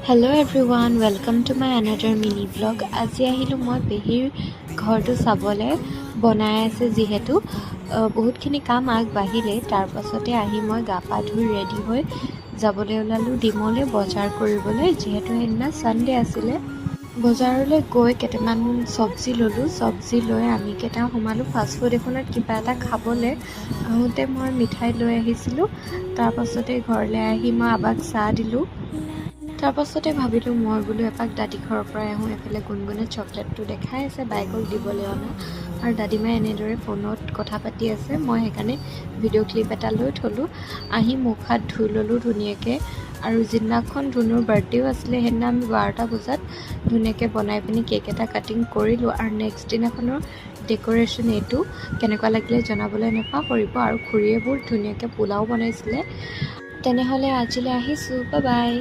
Hello' everyone, welcome to my another mini blog. আজি আহিলোঁ মই পেহীৰ ঘৰটো চাবলৈ। বনাই আছে যিহেতু বহুতখিনি কাম আগবাঢ়িলে। তাৰ পাছতে আহি মই গা পা ধুই ৰেডি হৈ যাবলৈ ওলালোঁ ডিমৌলৈ বজাৰ কৰিবলৈ, যিহেতু সেইদিনা ছানডে' আছিলে। বজাৰলৈ গৈ কেইটামান চব্জি ল'লোঁ। চব্জি লৈ আমি কেইটা সোমালোঁ ফাষ্টফুড এখনত কিবা এটা খাবলৈ। আহোঁতে মই মিঠাই লৈ আহিছিলোঁ। তাৰপাছতে ঘৰলৈ আহি মই আবাক চাহ দিলোঁ। তাৰপাছতে ভাবিলোঁ মই বোলো এপাক দাদী ঘৰৰ পৰাই আহোঁ। এফালে গুণগুণে চকলেটটো দেখাই আছে বাইকক দিবলৈ অনা, আৰু দাদীমাই এনেদৰে ফোনত কথা পাতি আছে। মই সেইকাৰণে ভিডিঅ' ক্লিপ এটা লৈ থলোঁ। আহি মুখ হাত ধুই ল'লোঁ ধুনীয়াকৈ। আৰু যিদিনাখন ধুনুৰ বাৰ্থডেও আছিলে সেইদিনা আমি 12টা বজাত ধুনীয়াকৈ বনাই পিনি কেক এটা কাটিং কৰিলোঁ। আৰু নেক্সট দিনাখনৰ ডেক'ৰেশ্যন এইটো কেনেকুৱা লাগিলে জনাবলৈ নাপাহৰিব। আৰু খুৰীয়ে বহুত ধুনীয়াকৈ পোলাও বনাইছিলে। তেনেহ'লে আজিলৈ আহিছোঁ, বাই বাই।